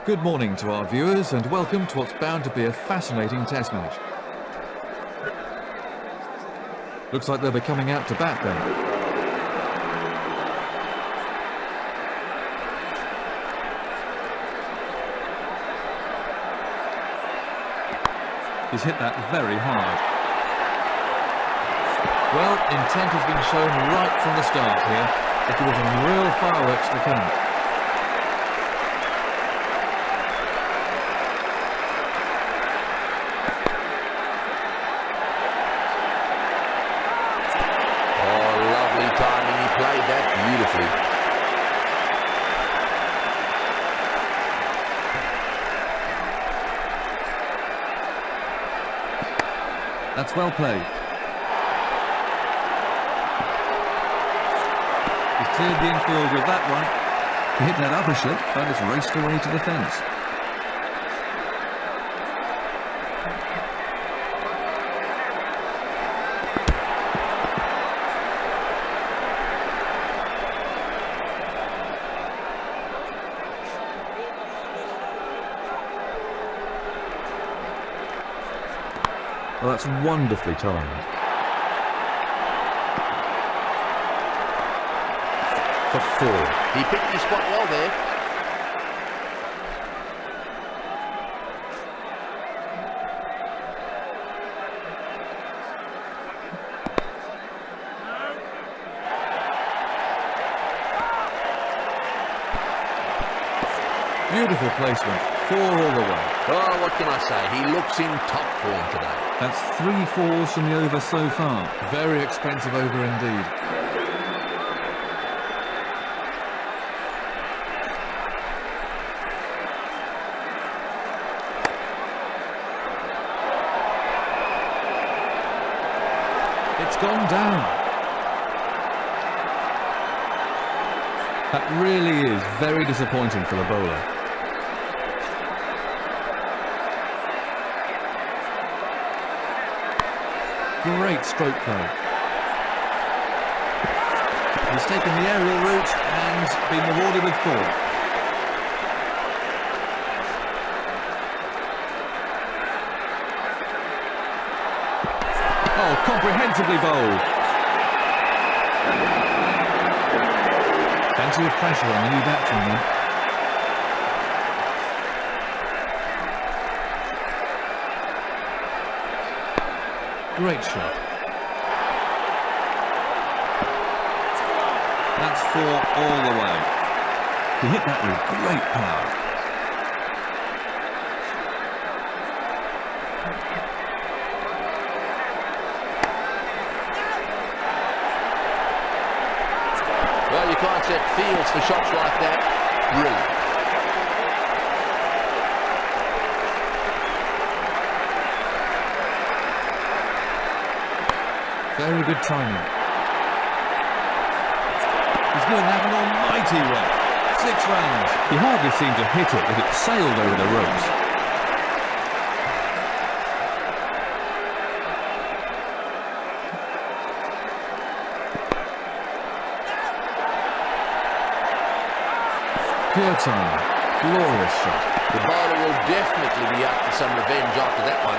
Good morning to our viewers and welcome to what's bound to be a fascinating test match. Looks like they'll be coming out to bat then. He's hit that very hard. Well, intent has been shown right from the start here. It was some real fireworks to come. That's well played. He's cleared the infield with that one. He hit that upper slip, but it's raced away to the fence. Well, that's wonderfully timed. For 4. He picked his spot well there. Beautiful placement. 4 all the way. Oh, what can I say? He looks in top form today. That's 3 4s from the over so far. Very expensive over indeed. It's gone down. That really is very disappointing for the bowler. Great stroke play. He's taken the aerial route and been rewarded with 4. Oh, comprehensively bowled. Plenty of pressure on the new batsman then. Great shot. That's 4 all the way. He hit that with great power. Well, you can't that feels for shots like that, brilliant. Very good timing. He's doing that an almighty way. 6 runs. He hardly seemed to hit it, but it sailed over the ropes. Pure time. Glorious shot. The bowler will definitely be up for some revenge after that one.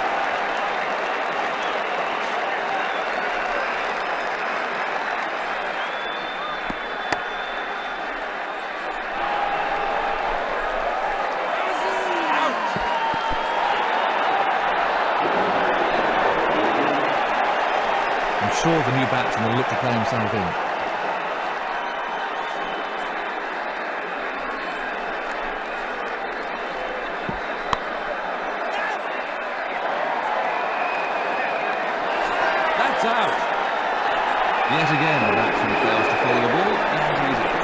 I'm sure the new batsman will look to play himself in. That's out. Yet again, the batsman fails to follow the ball, and he's out.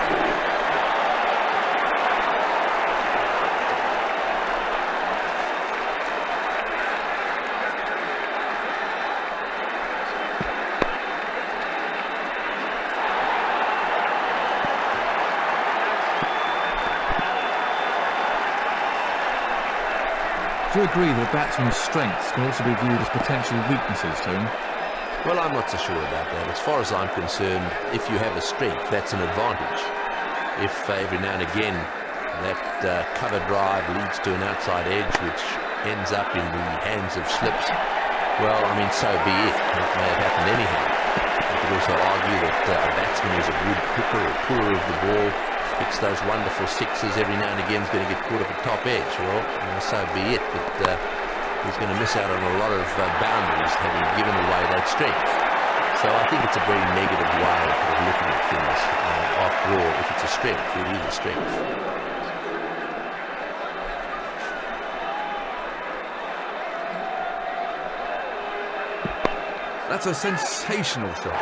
Do you agree that a batsman's strengths can also be viewed as potential weaknesses, Tony? Well, I'm not so sure about that. As far as I'm concerned, if you have a strength, that's an advantage. If every now and again that cover drive leads to an outside edge which ends up in the hands of slips, well, I mean, so be it. It may have happened anyhow. You could also argue that a batsman is a good hooker or puller of the ball, hits those wonderful sixes every now and again, is going to get caught at the top edge. Well, so be it, but he's going to miss out on a lot of boundaries having given away that strength. So I think it's a very negative way of looking at things. After all, if it's a strength, it is a strength. That's a sensational shot.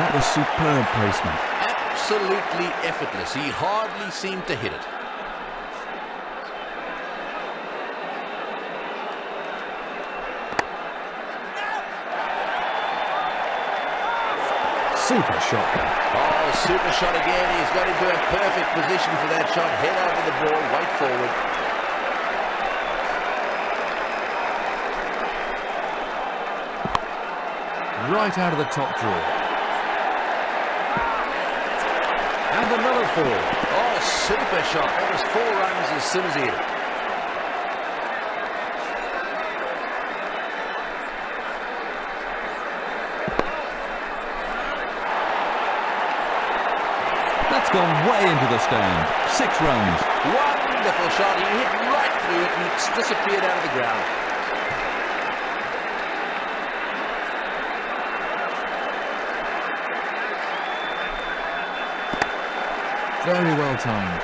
That was superb placement. Absolutely effortless. He hardly seemed to hit it. Super shot there. Oh, super shot again. He's got into a perfect position for that shot. Head over the ball, weight forward. Right out of the top drawer. And another 4. Oh, super shot. That was 4 runs as soon as he hit it. That's gone way into the stand. 6 runs. Wonderful shot. He hit right through it and it's disappeared out of the ground. Very well timed.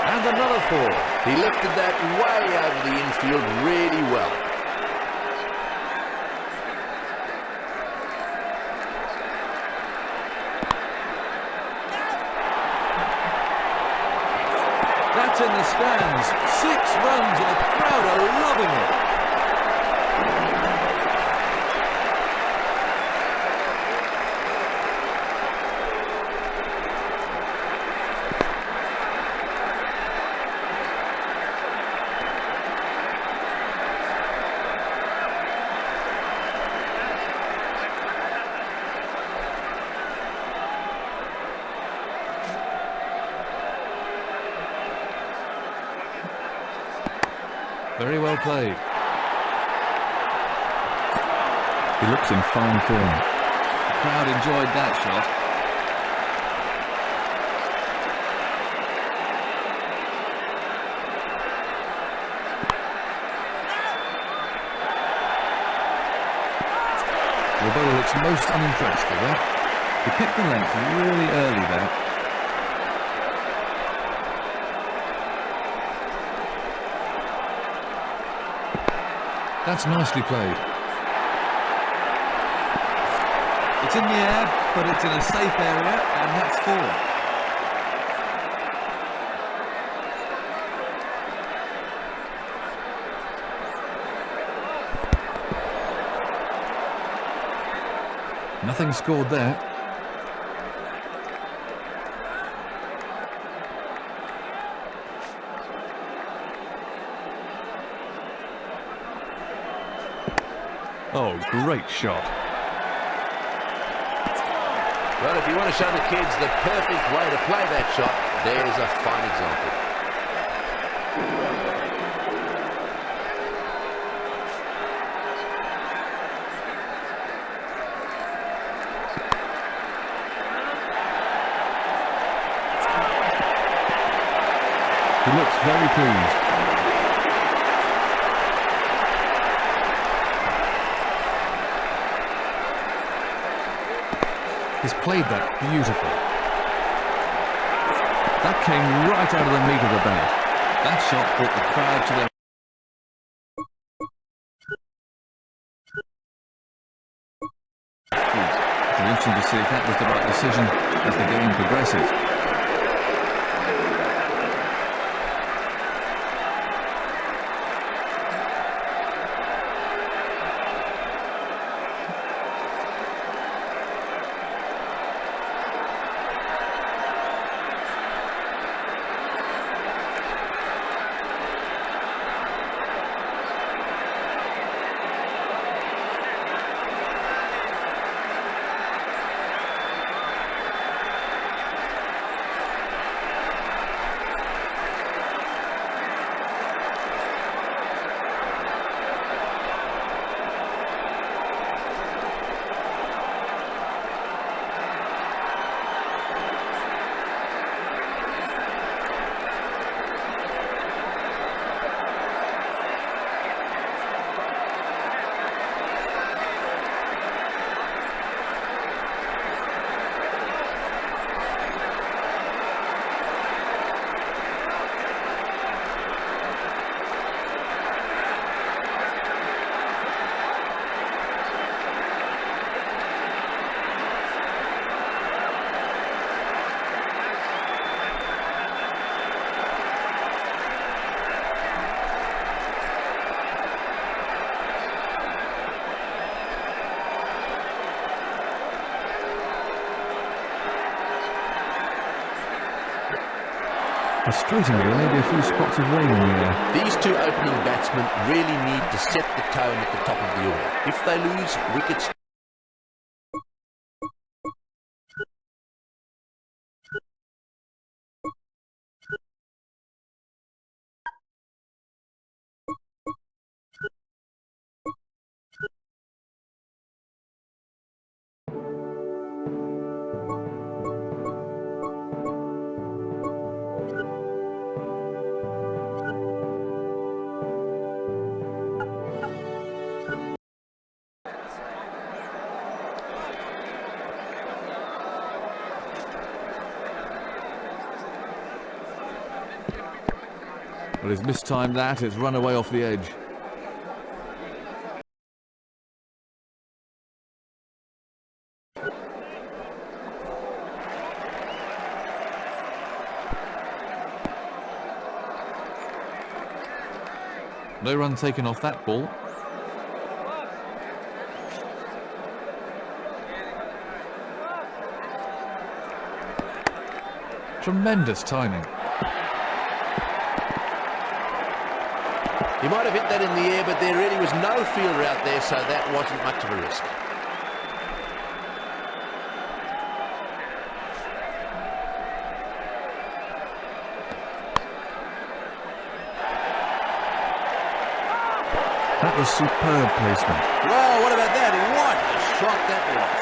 And another 4. He lifted that way over the infield really well. That's in the stands. 6 runs and the crowd are loving it. Very well played. He looks in fine form. The crowd enjoyed that shot. The bowler looks most unimpressed with that. He picked the length really early there. That's nicely played. It's in the air, but it's in a safe area, and that's 4. Nothing scored there. Oh, great shot. Well, if you want to show the kids the perfect way to play that shot, there's a fine example. He looks very pleased. He's played that beautifully. That came right out of the meat of the bat. That shot brought the crowd to their feet. It'll be interesting to see if that was the right decision as the game progresses. Frustratingly, there may be a few spots of rain in the air. These two opening batsmen really need to set the tone at the top of the order. If they lose, wickets. Well, he's mistimed that. It's run away off the edge. No run taken off that ball. Tremendous timing. He might have hit that in the air, but there really was no fielder out there, so that wasn't much of a risk. That was superb placement. Well, what about that? What a shot that was.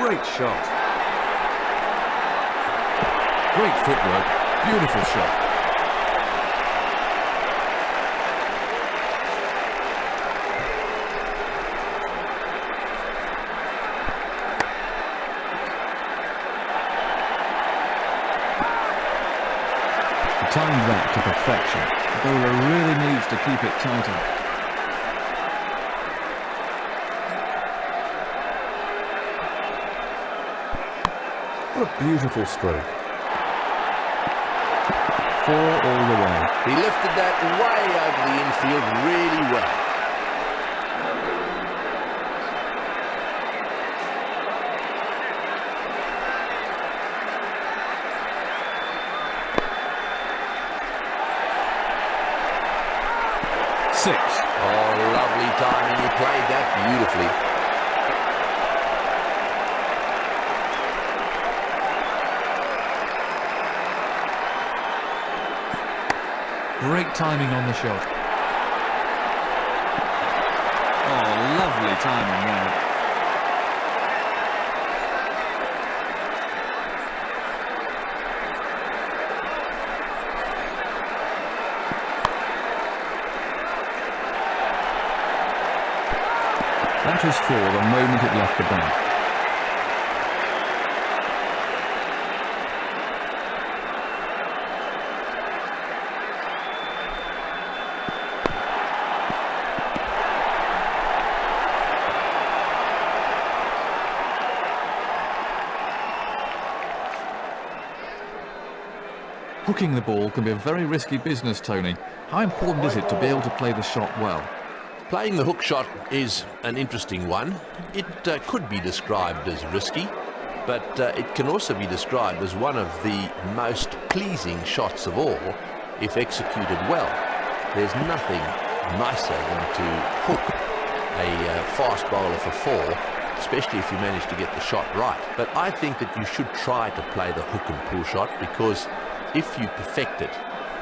Great shot. Great footwork. Beautiful shot. Timed that to perfection. The bowler really needs to keep it tighter. What a beautiful stroke. 4 all the way. He lifted that way over the infield really well. Six. Oh, lovely timing. He played that beautifully. Great timing on the shot. Oh, lovely timing there. That was 4 the moment it left the bat. Hooking the ball can be a very risky business, Tony. How important is it to be able to play the shot well? Playing the hook shot is an interesting one. It could be described as risky, but it can also be described as one of the most pleasing shots of all if executed well. There's nothing nicer than to hook a fast bowler for 4, especially if you manage to get the shot right. But I think that you should try to play the hook and pull shot, because if you perfect it,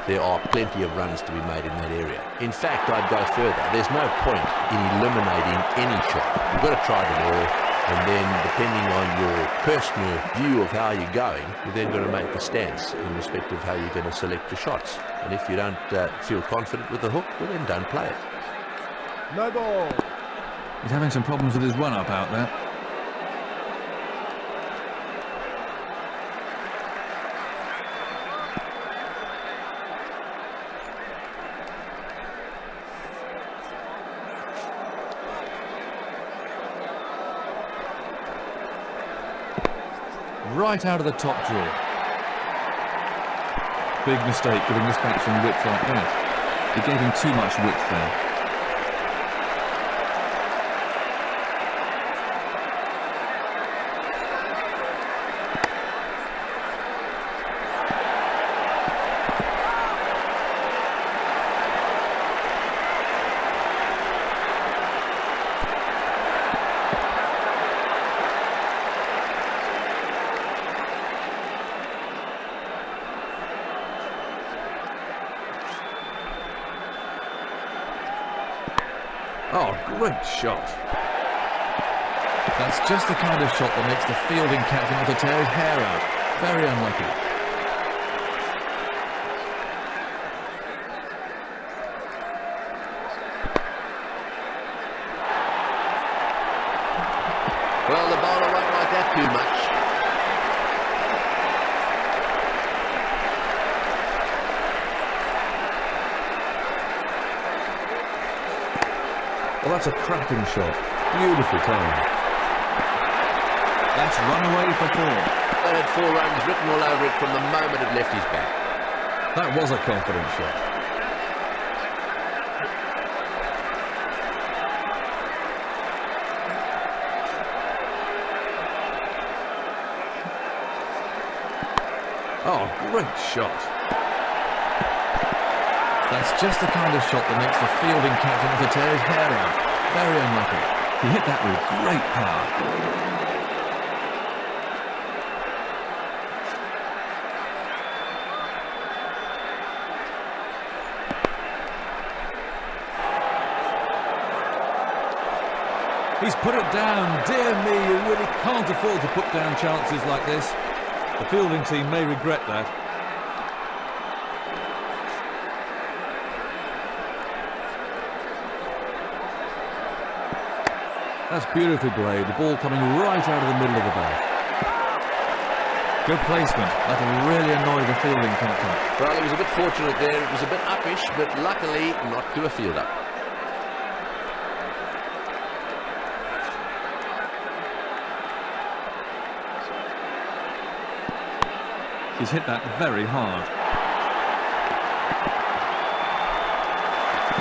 there are plenty of runs to be made in that area. In fact, I'd go further. There's no point in eliminating any shot. You've got to try them all, and then depending on your personal view of how you're going, you're then going to make a stance in respect of how you're going to select your shots. And if you don't feel confident with the hook, well, then don't play it. No ball. He's having some problems with his run-up out there. Right out of the top drawer. Big mistake giving this batsman width like that. He gave him too much width there. Oh, great shot. That's just the kind of shot that makes the fielding captain want to tear his hair out. Very unlucky. Well, the bowler won't like that too much. Well, that's a cracking shot. Beautiful time. That's run away for 4. That had 4 runs written all over it from the moment it left his bat. That was a confident shot. Oh, great shot. That's just the kind of shot that makes the fielding captain want to tear his hair out. Very unlucky. He hit that with great power. He's put it down. Dear me, you really can't afford to put down chances like this. The fielding team may regret that. That's beautifully played. The ball coming right out of the middle of the bat. Good placement. That'll really annoy the fielding captain. Well, he was a bit fortunate there. It was a bit uppish, but luckily not to a fielder. He's hit that very hard.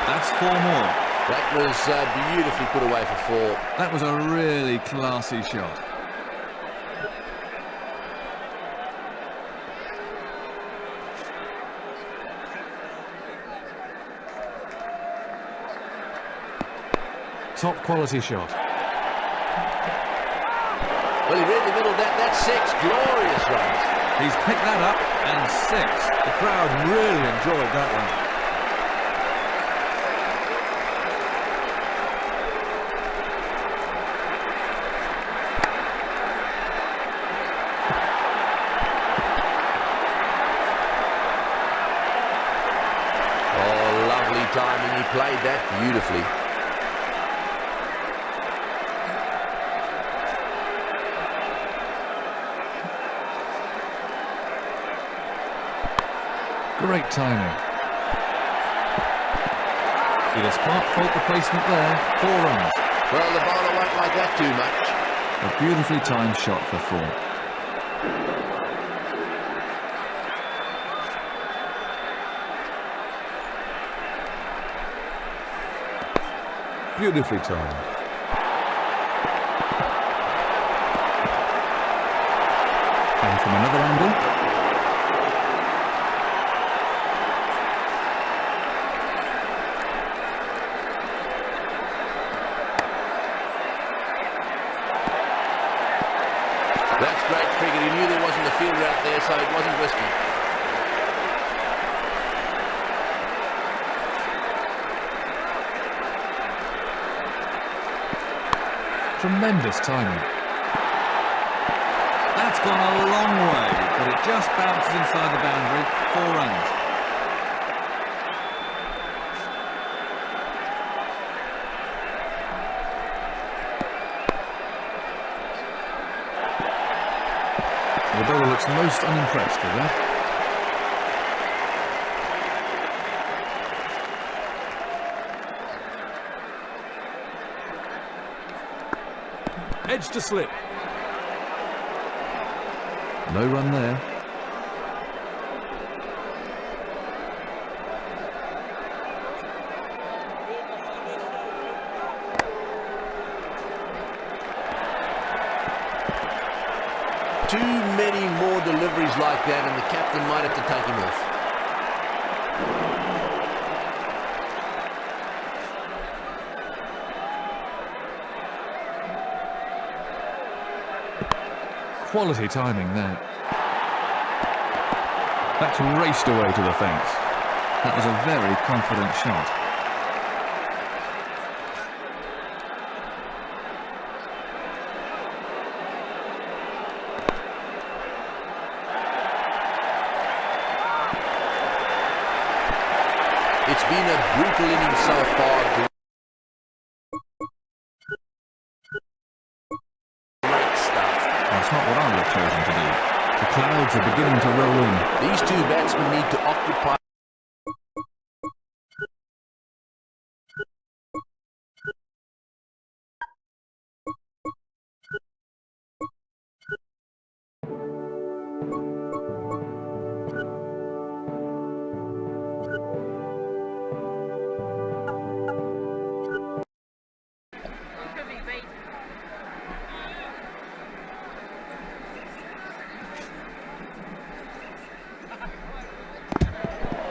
That's 4 more. That was beautifully put away for 4. That was a really classy shot. Top quality shot. Well, he read the middle. That's 6 glorious runs. He's picked that up, and 6. The crowd really enjoyed that one. Oh, lovely timing. He played that beautifully. Great timing. He does not fault the placement there. 4 runs. Well, the bowler won't like that too much. A beautifully timed shot for 4. Beautifully timed. And from another angle. That's great cricket. He knew there wasn't a fielder out there, so it wasn't risky. Tremendous timing. That's gone a long way, but it just bounces inside the boundary. 4 runs. The bowler looks most unimpressed with that. Edge to slip. No run there. Too many more deliveries like that, and the captain might have to take him off. Quality timing there. That's raced away to the fence. That was a very confident shot. It's been a brutal inning so far. Great stuff. That's not what I would have chosen to do. The clouds are beginning to roll in. These 2 batsmen need to occupy.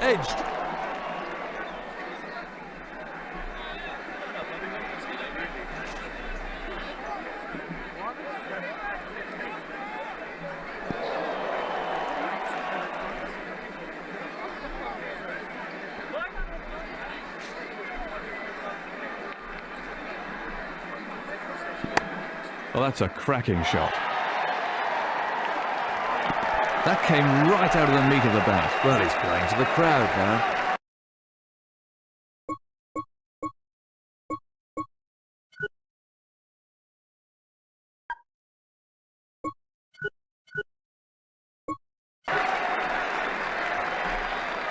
Edged. Well, that's a cracking shot. That came right out of the meat of the bat. Well, he's playing to the crowd now.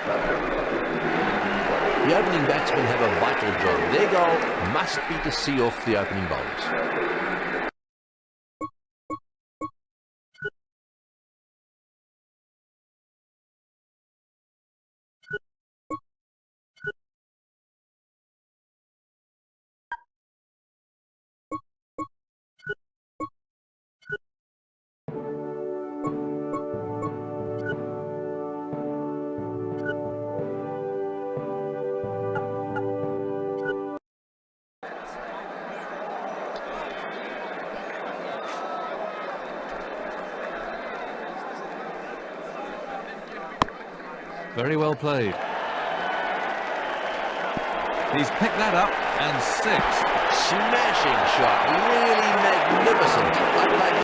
The opening batsmen have a vital job. Their goal must be to see off the opening bowlers. Very well played. He's picked that up and 6. Smashing shot, really magnificent. I'd like